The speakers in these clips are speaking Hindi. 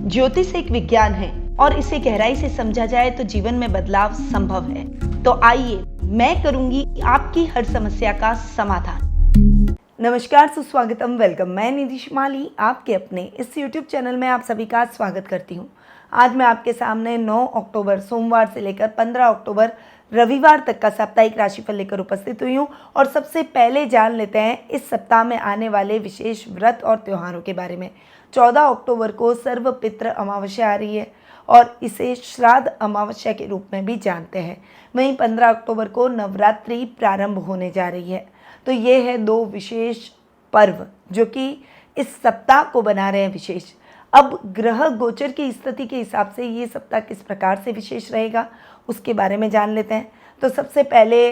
ज्योतिष एक विज्ञान है और इसे गहराई से समझा जाए तो जीवन में बदलाव संभव है। तो आइए मैं करूंगी आपकी हर समस्या का समाधान। नमस्कार, सुस्वागतम, वेलकम। मैं निधि माली आपके अपने इस YouTube चैनल में आप सभी का स्वागत करती हूँ। आज मैं आपके सामने 9 अक्टूबर सोमवार से लेकर 15 अक्टूबर रविवार तक का साप्ताहिक राशिफल लेकर उपस्थित हुई हूँ। और सबसे पहले जान लेते हैं इस सप्ताह में आने वाले विशेष व्रत और त्योहारों के बारे में। 14 अक्टूबर को सर्वपितृ अमावस्या आ रही है और इसे श्राद्ध अमावस्या के रूप में भी जानते हैं। वहीं 15 अक्टूबर को नवरात्रि प्रारंभ होने जा रही है। तो ये है दो विशेष पर्व जो कि इस सप्ताह को बना रहे हैं विशेष। अब ग्रह गोचर की स्थिति के हिसाब से ये सप्ताह किस प्रकार से विशेष रहेगा उसके बारे में जान लेते हैं। तो सबसे पहले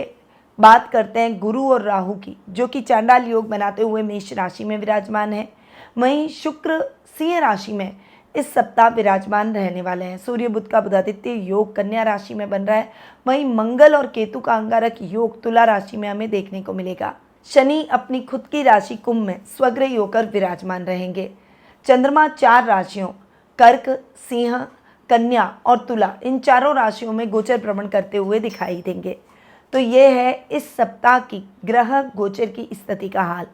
बात करते हैं गुरु और राहु की, जो कि चांडाल योग बनाते हुए मेष राशि में विराजमान है। वहीं शुक्र सिंह राशि में इस सप्ताह विराजमान रहने वाले हैं। सूर्य बुध का बुधादित्य योग कन्या राशि में बन रहा है। वहीं मंगल और केतु का अंगारक योग तुला राशि में हमें देखने को मिलेगा। शनि अपनी खुद की राशि कुंभ में स्वग्रही होकर विराजमान रहेंगे। चंद्रमा 4 राशियों कर्क, सिंह, कन्या और तुला, इन चारों राशियों में गोचर भ्रमण करते हुए दिखाई देंगे। तो ये है इस सप्ताह की ग्रह गोचर की स्थिति का हाल।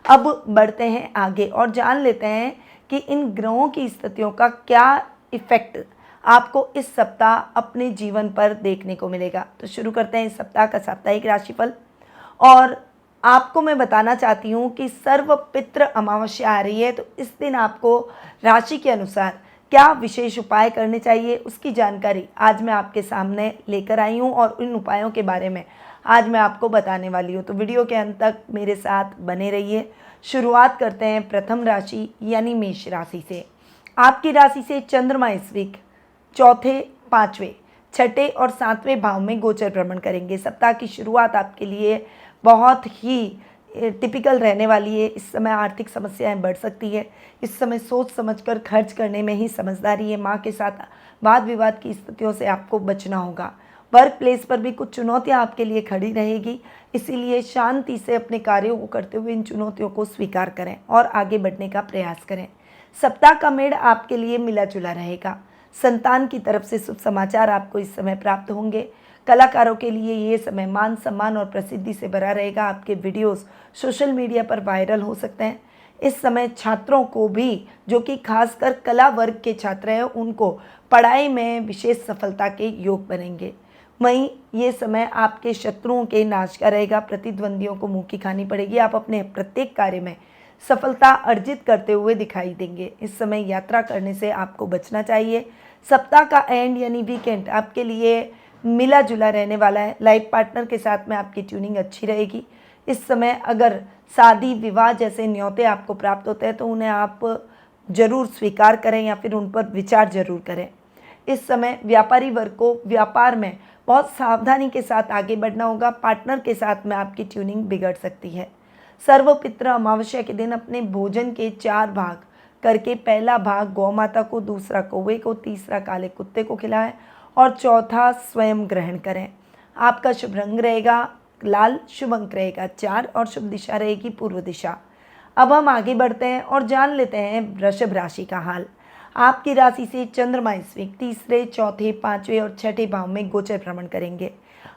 अब बढ़ते हैं आगे और जान लेते हैं कि इन ग्रहों की स्थितियों का क्या इफेक्ट आपको इस सप्ताह अपने जीवन पर देखने को मिलेगा। तो शुरू करते हैं इस सप्ताह का साप्ताहिक राशिफल। और आपको मैं बताना चाहती हूँ कि सर्वपितृ अमावस्या आ रही है, तो इस दिन आपको राशि के अनुसार क्या विशेष उपाय करने चाहिए उसकी जानकारी आज मैं आपके सामने लेकर आई हूँ और इन उपायों के बारे में आज मैं आपको बताने वाली हूँ। तो वीडियो के अंत तक मेरे साथ बने रहिए। शुरुआत करते हैं प्रथम राशि यानी मेष राशि से। आपकी राशि से चंद्रमा इस वीक चौथे, पाँचवें, छठे और सातवें भाव में गोचर भ्रमण करेंगे। सप्ताह की शुरुआत आपके लिए बहुत ही टिपिकल रहने वाली है। इस समय आर्थिक समस्याएं बढ़ सकती है। इस समय सोच समझकर खर्च करने में ही समझदारी है। माँ के साथ वाद विवाद की स्थितियों से आपको बचना होगा। वर्क प्लेस पर भी कुछ चुनौतियां आपके लिए खड़ी रहेगी, इसीलिए शांति से अपने कार्यों को करते हुए इन चुनौतियों को स्वीकार करें और आगे बढ़ने का प्रयास करें। सप्ताह का मेड़ आपके लिए मिला जुला रहेगा। संतान की तरफ से शुभ समाचार आपको इस समय प्राप्त होंगे। कलाकारों के लिए ये समय मान सम्मान और प्रसिद्धि से भरा रहेगा। आपके वीडियोस सोशल मीडिया पर वायरल हो सकते हैं। इस समय छात्रों को भी, जो कि खासकर कला वर्ग के छात्र हैं, उनको पढ़ाई में विशेष सफलता के योग बनेंगे। वहीं ये समय आपके शत्रुओं के नाश का रहेगा। प्रतिद्वंदियों को मुंह की खानी पड़ेगी। आप अपने प्रत्येक कार्य में सफलता अर्जित करते हुए दिखाई देंगे। इस समय यात्रा करने से आपको बचना चाहिए। सप्ताह का एंड यानी वीकेंड आपके लिए मिला जुला रहने वाला है। लाइफ पार्टनर के साथ में आपकी ट्यूनिंग अच्छी रहेगी। इस समय अगर शादी विवाह जैसे न्योते आपको प्राप्त होते हैं तो उन्हें आप जरूर स्वीकार करें या फिर उन पर विचार जरूर करें। इस समय व्यापारी वर्ग को व्यापार में बहुत सावधानी के साथ आगे बढ़ना होगा। पार्टनर के साथ में आपकी ट्यूनिंग बिगड़ सकती है। सर्वपितृ अमावस्या के दिन अपने भोजन के 4 भाग करके पहला भाग गौ माता को, दूसरा कौवे को, तीसरा काले कुत्ते को खिलाएं और चौथा स्वयं ग्रहण करें। आपका शुभ रंग रहेगा लाल, शुभ अंक रहेगा 4 और शुभ दिशा रहेगी पूर्व दिशा। अब हम आगे बढ़ते हैं और जान लेते हैं वृषभ राशि का हाल। आपकी राशि से चंद्रमा इस वीक तीसरे, चौथे, पाँचवें और छठे भाव में गोचर भ्रमण करेंगे।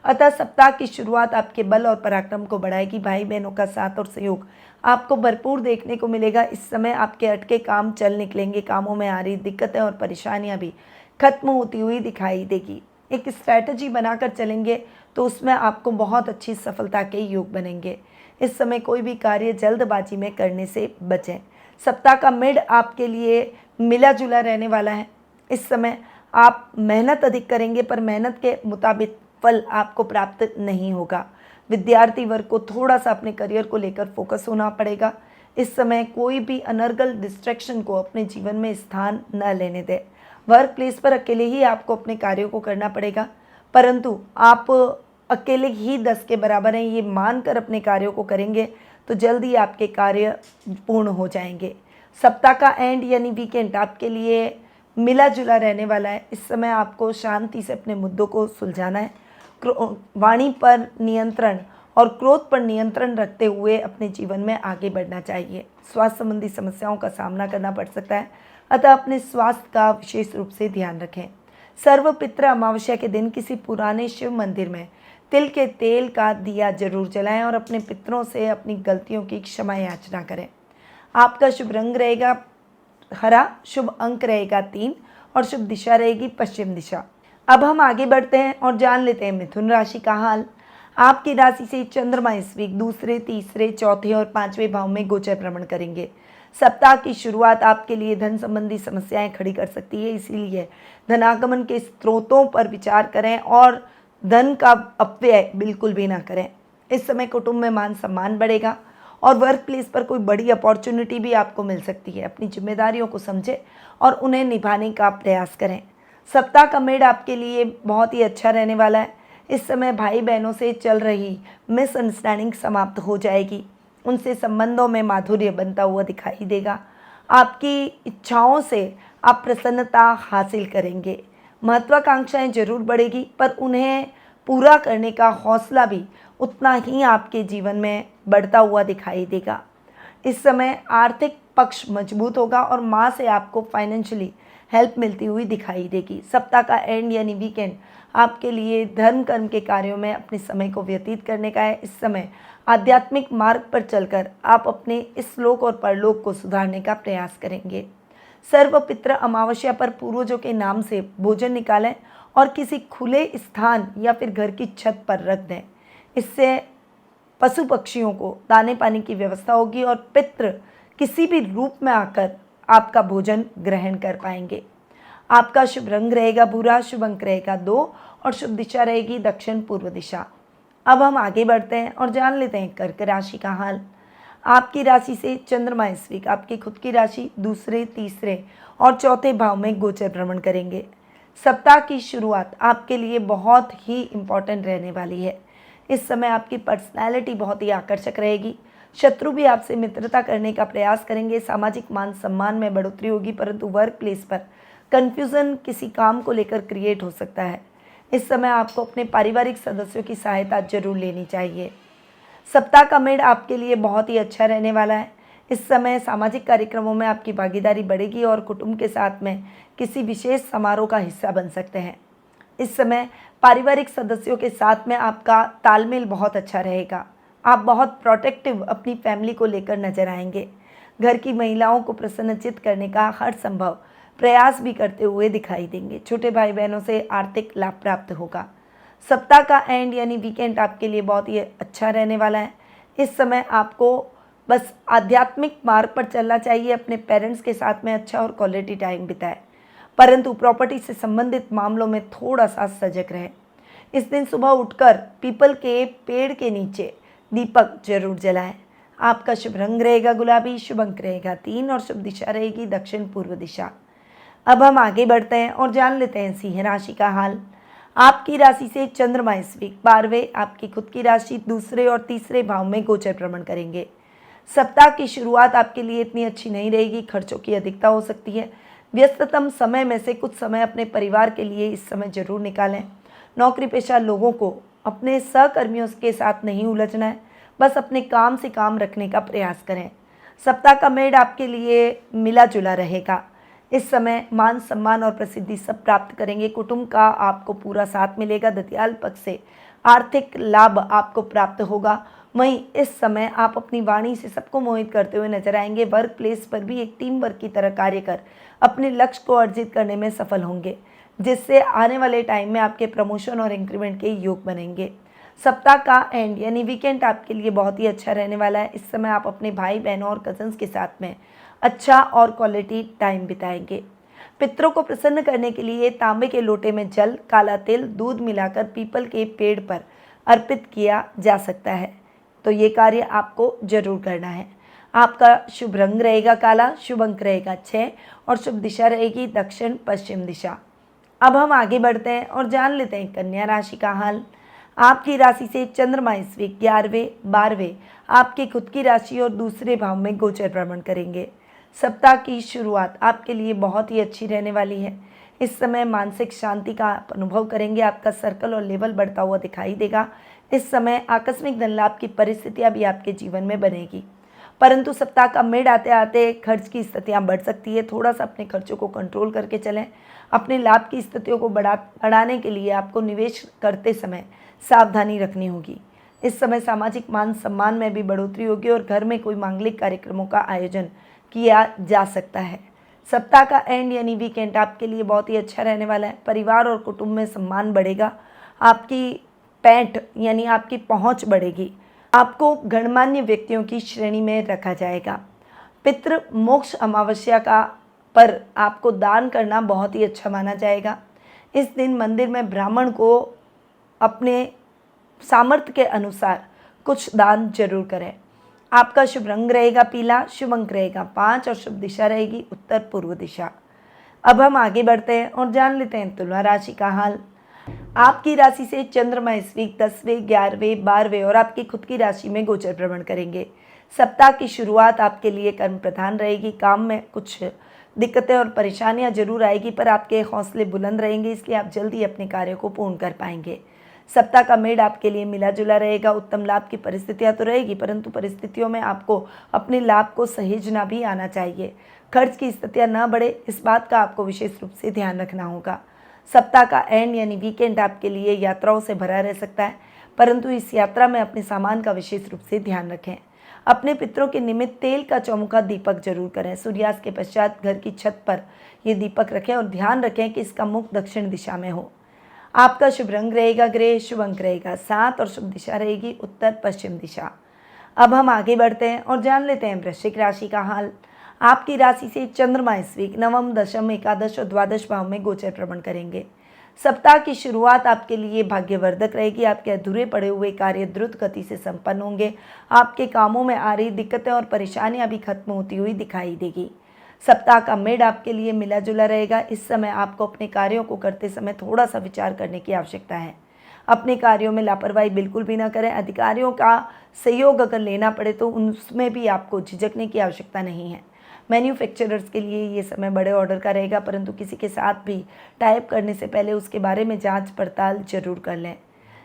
अतः सप्ताह की शुरुआत आपके बल और पराक्रम को बढ़ाएगी। भाई बहनों का साथ और सहयोग आपको भरपूर देखने को मिलेगा। इस समय आपके अटके काम चल निकलेंगे। कामों में आ रही दिक्कतें और परेशानियां भी खत्म होती हुई दिखाई देगी। एक स्ट्रैटेजी बनाकर चलेंगे तो उसमें आपको बहुत अच्छी सफलता के योग बनेंगे। इस समय कोई भी कार्य जल्दबाजी में करने से बचें। सप्ताह का मिड आपके लिए मिला जुला रहने वाला है। इस समय आप मेहनत अधिक करेंगे पर मेहनत के मुताबिक फल आपको प्राप्त नहीं होगा। विद्यार्थी वर्ग को थोड़ा सा अपने करियर को लेकर फोकस होना पड़ेगा। इस समय कोई भी अनर्गल डिस्ट्रैक्शन को अपने जीवन में स्थान न लेने दें। वर्क प्लेस पर अकेले ही आपको अपने कार्यों को करना पड़ेगा, परंतु आप अकेले ही 10 के बराबर हैं ये मानकर अपने कार्यों को करेंगे तो जल्दी आपके कार्य पूर्ण हो जाएंगे। सप्ताह का एंड यानी वीकेंड आपके लिए मिला जुला रहने वाला है। इस समय आपको शांति से अपने मुद्दों को सुलझाना है। वाणी पर नियंत्रण और क्रोध पर नियंत्रण रखते हुए अपने जीवन में आगे बढ़ना चाहिए। स्वास्थ्य संबंधी समस्याओं का सामना करना पड़ सकता है। अतः अपने स्वास्थ्य का विशेष रूप से ध्यान रखें। सर्व पितृ अमावस्या के दिन किसी पुराने शिव मंदिर में तिल के तेल का दिया जरूर जलाएं और अपने पितरों से अपनी गलतियों की क्षमा याचना करें। आपका शुभ रंग रहेगा हरा, शुभ अंक रहेगा 3 और शुभ दिशा रहेगी पश्चिम दिशा। अब हम आगे बढ़ते हैं और जान लेते हैं मिथुन राशि का हाल। आपकी राशि से चंद्रमा इस वीक दूसरे, तीसरे, चौथे और 5वें भाव में गोचर भ्रमण करेंगे। सप्ताह की शुरुआत आपके लिए धन संबंधी समस्याएं खड़ी कर सकती है, इसीलिए धनागमन के स्रोतों पर विचार करें और धन का अपव्यय बिल्कुल भी ना करें। इस समय कुटुंब में मान सम्मान बढ़ेगा और वर्क प्लेस पर कोई बड़ी अपॉर्चुनिटी भी आपको मिल सकती है। अपनी जिम्मेदारियों को समझें और उन्हें निभाने का प्रयास करें। सप्ताह का मेड आपके लिए बहुत ही अच्छा रहने वाला है। इस समय भाई बहनों से चल रही मिसअंडरस्टैंडिंग समाप्त हो जाएगी। उनसे संबंधों में माधुर्य बनता हुआ दिखाई देगा। आपकी इच्छाओं से आप प्रसन्नता हासिल करेंगे। महत्वाकांक्षाएं जरूर बढ़ेगी, पर उन्हें पूरा करने का हौसला भी उतना ही आपके जीवन में बढ़ता हुआ दिखाई देगा। इस समय आर्थिक पक्ष मजबूत होगा और माँ से आपको फाइनेंशियली हेल्प मिलती हुई दिखाई देगी। सप्ताह का एंड यानी वीकेंड आपके लिए धर्म कर्म के कार्यों में अपने समय को व्यतीत करने का है। इस समय आध्यात्मिक मार्ग पर चलकर आप अपने इस लोक और परलोक को सुधारने का प्रयास करेंगे। सर्व पितृ अमावस्या पर पूर्वजों के नाम से भोजन निकालें और किसी खुले स्थान या फिर घर की छत पर रख दें। इससे पशु पक्षियों को दाने पानी की व्यवस्था होगी और पितृ किसी भी रूप में आकर आपका भोजन ग्रहण कर पाएंगे। आपका शुभ रंग रहेगा भूरा, शुभ अंक रहेगा 2 और शुभ दिशा रहेगी दक्षिण पूर्व दिशा। अब हम आगे बढ़ते हैं और जान लेते हैं कर्क राशि का हाल। आपकी राशि से चंद्रमा इस वीक आपकी खुद की राशि दूसरे, तीसरे और चौथे भाव में गोचर भ्रमण करेंगे। सप्ताह की शुरुआत आपके लिए बहुत ही इम्पॉर्टेंट रहने वाली है। इस समय आपकी पर्सनैलिटी बहुत ही आकर्षक रहेगी। शत्रु भी आपसे मित्रता करने का प्रयास करेंगे। सामाजिक मान सम्मान में बढ़ोतरी होगी, परंतु वर्क प्लेस पर कन्फ्यूज़न किसी काम को लेकर क्रिएट हो सकता है। इस समय आपको अपने पारिवारिक सदस्यों की सहायता जरूर लेनी चाहिए। सप्ताह का मेड आपके लिए बहुत ही अच्छा रहने वाला है। इस समय सामाजिक कार्यक्रमों में आपकी भागीदारी बढ़ेगी और कुटुंब के साथ में किसी विशेष समारोह का हिस्सा बन सकते हैं। इस समय पारिवारिक सदस्यों के साथ में आपका तालमेल बहुत अच्छा रहेगा। आप बहुत प्रोटेक्टिव अपनी फैमिली को लेकर नजर आएंगे। घर की महिलाओं को प्रसन्नचित करने का हर संभव प्रयास भी करते हुए दिखाई देंगे। छोटे भाई बहनों से आर्थिक लाभ प्राप्त होगा। सप्ताह का एंड यानी वीकेंड आपके लिए बहुत ही अच्छा रहने वाला है। इस समय आपको बस आध्यात्मिक मार्ग पर चलना चाहिए। अपने पेरेंट्स के साथ में अच्छा और क्वालिटी टाइम बिताएं, परंतु प्रॉपर्टी से संबंधित मामलों में थोड़ा सा सजग रहें। इस दिन सुबह उठकर पीपल के पेड़ के नीचे दीपक जरूर जलाएं। आपका शुभ रंग रहेगा गुलाबी, शुभ अंक रहेगा 3 और शुभ दिशा रहेगी दक्षिण पूर्व दिशा। अब हम आगे बढ़ते हैं और जान लेते हैं सिंह राशि का हाल। आपकी राशि से चंद्रमा इस वीक 12वें आपकी खुद की राशि दूसरे और तीसरे भाव में गोचर भ्रमण करेंगे। सप्ताह की शुरुआत आपके लिए इतनी अच्छी नहीं रहेगी। खर्चों की अधिकता हो सकती है। व्यस्ततम समय में से कुछ समय अपने परिवार के लिए इस समय जरूर निकालें। नौकरी पेशा लोगों को अपने सहकर्मियों के साथ नहीं उलझना है, बस अपने काम से काम रखने का प्रयास करें। सप्ताह का मेड आपके लिए मिला जुला रहेगा। इस समय मान सम्मान और प्रसिद्धि सब प्राप्त करेंगे। कुटुंब का आपको पूरा साथ मिलेगा। दतियाल पक्ष से आर्थिक लाभ आपको प्राप्त होगा। वहीं इस समय आप अपनी वाणी से सबको मोहित करते हुए नजर आएंगे। वर्क प्लेस पर भी एक टीम वर्क की तरह कार्य कर अपने लक्ष्य को अर्जित करने में सफल होंगे, जिससे आने वाले टाइम में आपके प्रमोशन और इंक्रीमेंट के योग बनेंगे। सप्ताह का एंड यानी वीकेंड आपके लिए बहुत ही अच्छा रहने वाला है। इस समय आप अपने भाई बहनों और कजन्स के साथ में अच्छा और क्वालिटी टाइम बिताएंगे। पितरों को प्रसन्न करने के लिए तांबे के लोटे में जल, काला तिल, दूध मिलाकर पीपल के पेड़ पर अर्पित किया जा सकता है, तो ये कार्य आपको जरूर करना है। आपका शुभ रंग रहेगा काला, शुभ अंक रहेगा 6 और शुभ दिशा रहेगी दक्षिण पश्चिम दिशा। अब हम आगे बढ़ते हैं और जान लेते हैं कन्या राशि का हाल। आपकी राशि से चंद्रमा इस वीक 11वें 12वें आपकी खुद की राशि और दूसरे भाव में गोचर भ्रमण करेंगे। सप्ताह की शुरुआत आपके लिए बहुत ही अच्छी रहने वाली है। इस समय मानसिक शांति का आप अनुभव करेंगे। आपका सर्कल और लेवल बढ़ता हुआ दिखाई देगा। इस समय आकस्मिक धन लाभ की परिस्थितियां भी आपके जीवन में बनेगी। परंतु सप्ताह का मिड आते आते खर्च की स्थितियां बढ़ सकती है। थोड़ा सा अपने खर्चों को कंट्रोल करके चलें। अपने लाभ की स्थितियों को बढ़ाने के लिए आपको निवेश करते समय सावधानी रखनी होगी। इस समय सामाजिक मान सम्मान में भी बढ़ोतरी होगी और घर में कोई मांगलिक कार्यक्रमों का आयोजन किया जा सकता है। सप्ताह का एंड यानी वीकेंड आपके लिए बहुत ही अच्छा रहने वाला है। परिवार और कुटुंब में सम्मान बढ़ेगा। आपकी पैठ यानी आपकी पहुंच बढ़ेगी। आपको गणमान्य व्यक्तियों की श्रेणी में रखा जाएगा। पितृ मोक्ष अमावस्या का पर आपको दान करना बहुत ही अच्छा माना जाएगा। इस दिन मंदिर में ब्राह्मण को अपने सामर्थ्य के अनुसार कुछ दान जरूर करें। आपका शुभ रंग रहेगा पीला, शुभ अंक रहेगा 5 और शुभ दिशा रहेगी उत्तर पूर्व दिशा। अब हम आगे बढ़ते हैं और जान लेते हैं तुला राशि का हाल। आपकी राशि से चंद्रमा इस वीक 10वें, 11वें, 12वें और आपकी खुद की राशि में गोचर भ्रमण करेंगे। सप्ताह की शुरुआत आपके लिए कर्म प्रधान रहेगी। काम में कुछ दिक्कतें और परेशानियां जरूर आएगी, पर आपके हौसले बुलंद रहेंगे, इसलिए आप जल्दी अपने कार्य को पूर्ण कर पाएंगे। सप्ताह का मिड आपके लिए मिला जुला रहेगा। उत्तम लाभ की परिस्थितियां तो रहेगी, परंतु परिस्थितियों में आपको अपने लाभ को सहेजना भी आना चाहिए। खर्च की स्थितियां न बढ़े, इस बात का आपको विशेष रूप से ध्यान रखना होगा। सप्ताह का एंड यानी वीकेंड आपके लिए यात्राओं से भरा रह सकता है, परंतु इस यात्रा में अपने सामान का विशेष रूप से ध्यान रखें। अपने पितरों के निमित्त तेल का चौमुखा दीपक जरूर करें। सूर्यास्त के पश्चात घर की छत पर ये दीपक रखें और ध्यान रखें कि इसका मुख दक्षिण दिशा में हो। आपका शुभ रंग रहेगा ग्रे, शुभ अंक रहेगा 7 और शुभ दिशा रहेगी उत्तर पश्चिम दिशा। अब हम आगे बढ़ते हैं और जान लेते हैं वृश्चिक राशि का हाल। आपकी राशि से चंद्रमा इस वीक नवम, दशम, एकादश और द्वादश भाव में गोचर भ्रमण करेंगे। सप्ताह की शुरुआत आपके लिए भाग्यवर्धक रहेगी। आपके अधूरे पड़े हुए कार्य द्रुत गति से संपन्न होंगे। आपके कामों में आ रही दिक्कतें और परेशानियां भी खत्म होती हुई दिखाई देगी। सप्ताह का मिड आपके लिए मिला जुला रहेगा। इस समय आपको अपने कार्यों को करते समय थोड़ा सा विचार करने की आवश्यकता है। अपने कार्यों में लापरवाही बिल्कुल भी ना करें। अधिकारियों का सहयोग अगर लेना पड़े तो उसमें भी आपको झिझकने की आवश्यकता नहीं है। मैन्युफैक्चरर्स के लिए ये समय बड़े ऑर्डर का रहेगा, परंतु किसी के साथ भी टाइप करने से पहले उसके बारे में जांच पड़ताल जरूर कर लें।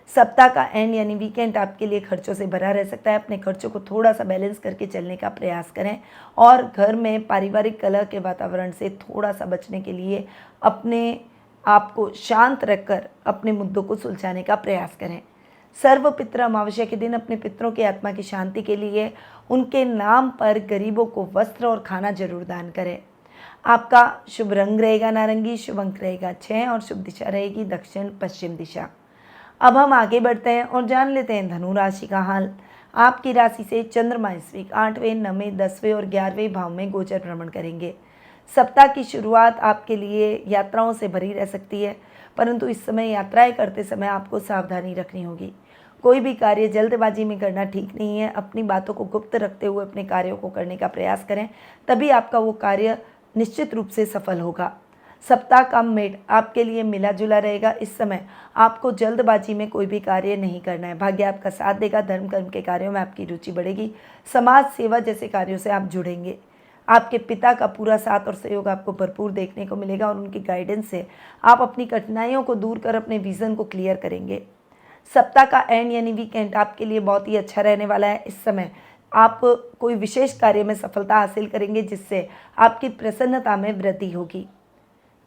सप्ताह का एंड यानी वीकेंड आपके लिए खर्चों से भरा रह सकता है। अपने खर्चों को थोड़ा सा बैलेंस करके चलने का प्रयास करें और घर में पारिवारिक कलह के वातावरण से थोड़ा सा बचने के लिए अपने आप को शांत रखकर अपने मुद्दों को सुलझाने का प्रयास करें। सर्व पितृ अमावस्या के दिन अपने पितरों की आत्मा की शांति के लिए उनके नाम पर गरीबों को वस्त्र और खाना जरूर दान करें। आपका शुभ रंग रहेगा नारंगी, शुभ अंक रहेगा 6 और शुभ दिशा रहेगी दक्षिण पश्चिम दिशा। अब हम आगे बढ़ते हैं और जान लेते हैं धनु राशि का हाल। आपकी राशि से चंद्रमा इस वीक 8वें, 9वें, 10वें और 11वें भाव में गोचर भ्रमण करेंगे। सप्ताह की शुरुआत आपके लिए यात्राओं से भरी रह सकती है, परंतु इस समय यात्राएं करते समय आपको सावधानी रखनी होगी। कोई भी कार्य जल्दबाजी में करना ठीक नहीं है। अपनी बातों को गुप्त रखते हुए अपने कार्यों को करने का प्रयास करें, तभी आपका वो कार्य निश्चित रूप से सफल होगा। सप्ताह का मिड आपके लिए मिला जुला रहेगा। इस समय आपको जल्दबाजी में कोई भी कार्य नहीं करना है। भाग्य आपका साथ देगा। धर्म कर्म के कार्यों में आपकी रुचि बढ़ेगी। समाज सेवा जैसे कार्यों से आप जुड़ेंगे। आपके पिता का पूरा साथ और सहयोग आपको भरपूर देखने को मिलेगा और उनकी गाइडेंस से आप अपनी कठिनाइयों को दूर कर अपने विजन को क्लियर करेंगे। सप्ताह का एंड यानी वीकेंड आपके लिए बहुत ही अच्छा रहने वाला है। इस समय आप कोई विशेष कार्य में सफलता हासिल करेंगे, जिससे आपकी प्रसन्नता में वृद्धि होगी।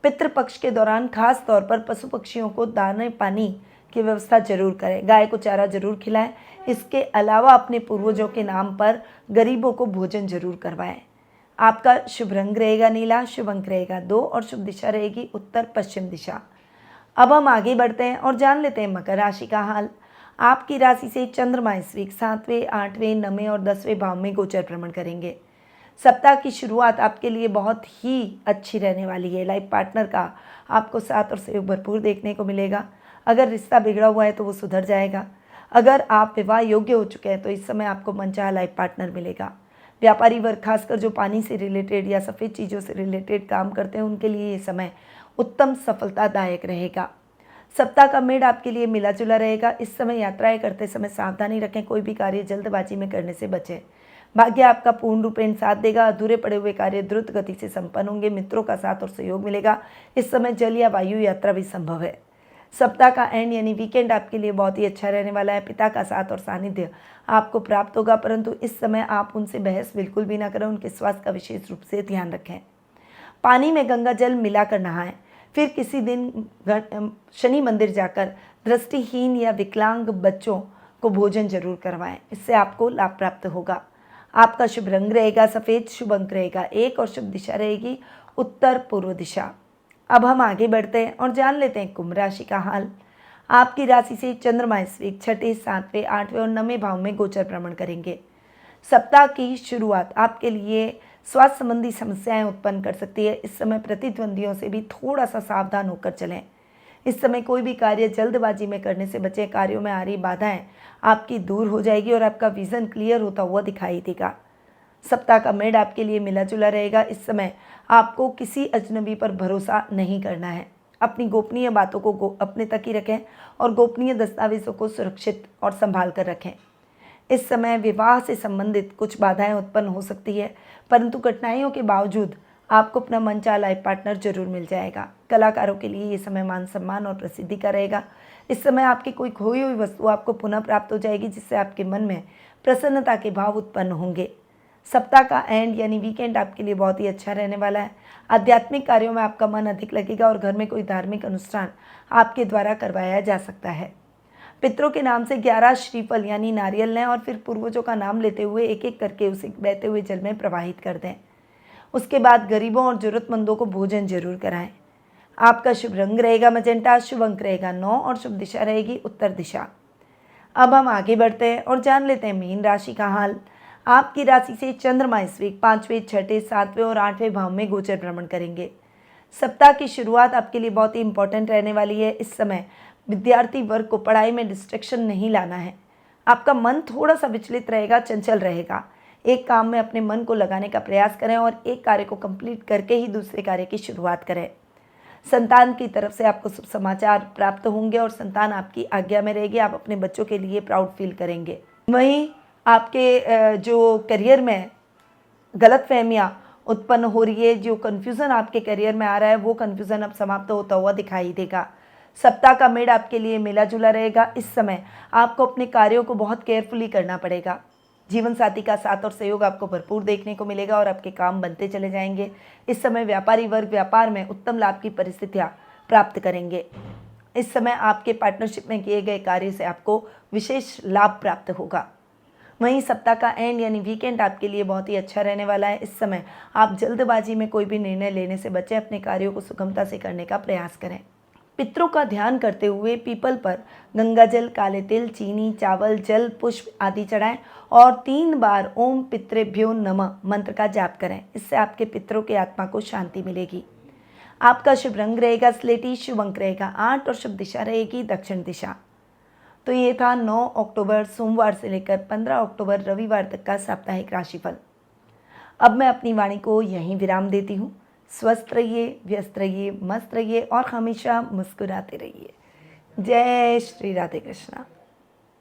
पितृपक्ष के दौरान खास तौर पर पशु पक्षियों को दाने पानी की व्यवस्था जरूर करें। गाय को चारा जरूर खिलाएं। इसके अलावा अपने पूर्वजों के नाम पर गरीबों को भोजन जरूर करवाएं। आपका शुभ रंग रहेगा नीला, शुभ अंक रहेगा 2 और शुभ दिशा रहेगी उत्तर पश्चिम दिशा। अब हम आगे बढ़ते हैं और जान लेते हैं मकर राशि का हाल। आपकी राशि से चंद्रमा इस वीक 7वें, 8वें, 9वें और 10वें भाव में गोचर भ्रमण करेंगे। सप्ताह की शुरुआत आपके लिए बहुत ही अच्छी रहने वाली है। लाइफ पार्टनर का आपको साथ और सहयोग भरपूर देखने को मिलेगा। अगर रिश्ता बिगड़ा हुआ है तो वो सुधर जाएगा। अगर आप विवाह योग्य हो चुके हैं तो इस समय आपको मनचाहा लाइफ पार्टनर मिलेगा। व्यापारी वर्ग, खासकर जो पानी से रिलेटेड या सफ़ेद चीज़ों से रिलेटेड काम करते हैं, उनके लिए ये समय उत्तम सफलतादायक रहेगा। सप्ताह का मिड आपके लिए मिला जुला रहेगा। इस समय यात्राएं करते समय सावधानी रखें। कोई भी कार्य जल्दबाजी में करने से बचें। भाग्य आपका पूर्ण रूपेण साथ देगा। अधूरे पड़े हुए कार्य द्रुत गति से संपन्न होंगे। मित्रों का साथ और सहयोग मिलेगा। इस समय जल या वायु यात्रा भी संभव है। सप्ताह का एंड यानी वीकेंड आपके लिए बहुत ही अच्छा रहने वाला है। पिता का साथ और सानिध्य आपको प्राप्त होगा, परंतु इस समय आप उनसे बहस बिल्कुल भी ना करें। उनके स्वास्थ्य का विशेष रूप से ध्यान रखें। पानी में गंगा जल मिलाकर नहाएं। फिर किसी दिन शनि मंदिर जाकर दृष्टिहीन या विकलांग बच्चों को भोजन जरूर करवाएं। इससे आपको लाभ प्राप्त होगा। आपका शुभ रंग रहेगा सफ़ेद, शुभ अंक रहेगा 1 और शुभ दिशा रहेगी उत्तर पूर्व दिशा। अब हम आगे बढ़ते हैं और जान लेते हैं कुंभ राशि का हाल। आपकी राशि से चंद्रमा इस वीक 6, 7, 8 और 9वें भाव में गोचर भ्रमण करेंगे। सप्ताह की शुरुआत आपके लिए स्वास्थ्य संबंधी समस्याएं उत्पन्न कर सकती है। इस समय प्रतिद्वंदियों से भी थोड़ा सा सावधान होकर चलें। इस समय कोई भी कार्य जल्दबाजी में करने से बचें। कार्यों में आ रही बाधाएं आपकी दूर हो जाएगी और आपका विजन क्लियर होता हुआ दिखाई देगा। सप्ताह का मिड आपके लिए मिला जुला रहेगा। इस समय आपको किसी अजनबी पर भरोसा नहीं करना है। अपनी गोपनीय बातों को अपने तक ही रखें और गोपनीय दस्तावेजों को सुरक्षित और संभाल कर रखें। इस समय विवाह से संबंधित कुछ बाधाएं उत्पन्न हो सकती है, परंतु कठिनाइयों के बावजूद आपको अपना मनचाहा लाइफ पार्टनर जरूर मिल जाएगा। कलाकारों के लिए ये समय मान सम्मान और प्रसिद्धि का रहेगा। इस समय आपकी कोई खोई हुई वस्तु आपको पुनः प्राप्त हो जाएगी, जिससे आपके मन में प्रसन्नता के भाव उत्पन्न होंगे। सप्ताह का एंड यानी वीकेंड आपके लिए बहुत ही अच्छा रहने वाला है। आध्यात्मिक कार्यों में आपका मन अधिक लगेगा और घर में कोई धार्मिक अनुष्ठान आपके द्वारा करवाया जा सकता है। पितरों के नाम से 11 श्रीफल यानी नारियल लें और फिर पूर्वजों का नाम लेते हुए एक एक करके उसे बहते हुए जल में प्रवाहित कर दें। उसके बाद गरीबों और जरूरतमंदों को भोजन जरूर कराएं। आपका शुभ रंग रहेगा मजेंटा, शुभ अंक रहेगा 9 और शुभ दिशा रहेगी उत्तर दिशा। अब हम आगे बढ़ते हैं और जान लेते हैं मीन राशि का हाल। आपकी राशि से चंद्रमा इस वीक 5वें, 6, 7वें और 8वें भाव में गोचर भ्रमण करेंगे। सप्ताह की शुरुआत आपके लिए बहुत ही इंपॉर्टेंट रहने वाली है। इस समय विद्यार्थी वर्ग को पढ़ाई में डिस्ट्रैक्शन नहीं लाना है। आपका मन थोड़ा सा विचलित रहेगा, चंचल रहेगा। एक काम में अपने मन को लगाने का प्रयास करें और एक कार्य को कंप्लीट करके ही दूसरे कार्य की शुरुआत करें। संतान की तरफ से आपको शुभ समाचार प्राप्त होंगे और संतान आपकी आज्ञा में रहेगी। आप अपने बच्चों के लिए प्राउड फील करेंगे। वहीं आपके जो करियर में गलतफहमियां उत्पन्न हो रही है, जो कन्फ्यूज़न आपके करियर में आ रहा है, वो कन्फ्यूज़न अब समाप्त होता हुआ दिखाई देगा। सप्ताह का मिड आपके लिए मिला जुला रहेगा। इस समय आपको अपने कार्यों को बहुत केयरफुली करना पड़ेगा। जीवन साथी का साथ और सहयोग आपको भरपूर देखने को मिलेगा और आपके काम बनते चले जाएंगे। इस समय व्यापारी वर्ग व्यापार में उत्तम लाभ की परिस्थितियां प्राप्त करेंगे। इस समय आपके पार्टनरशिप में किए गए कार्य से आपको विशेष लाभ प्राप्त होगा। वहीं सप्ताह का एंड यानी वीकेंड आपके लिए बहुत ही अच्छा रहने वाला है। इस समय आप जल्दबाजी में कोई भी निर्णय लेने से बचें। अपने कार्यों को सुगमता से करने का प्रयास करें। पितरों का ध्यान करते हुए पीपल पर गंगा जल, काले तिल, चीनी, चावल, जल, पुष्प आदि चढ़ाएं और 3 बार ओम पितृभ्यो नमः मंत्र का जाप करें। इससे आपके पितरों की आत्मा को शांति मिलेगी। आपका शुभ रंग रहेगा स्लेटी, शुभ अंक रहेगा 8 और शुभ दिशा रहेगी दक्षिण दिशा। तो ये था 9 अक्टूबर सोमवार से लेकर 15 अक्टूबर रविवार तक का साप्ताहिक राशिफल। अब मैं अपनी वाणी को यहीं विराम देती हूँ। स्वस्थ रहिए, व्यस्त रहिए, मस्त रहिए और हमेशा मुस्कुराते रहिए। जय श्री राधे कृष्णा।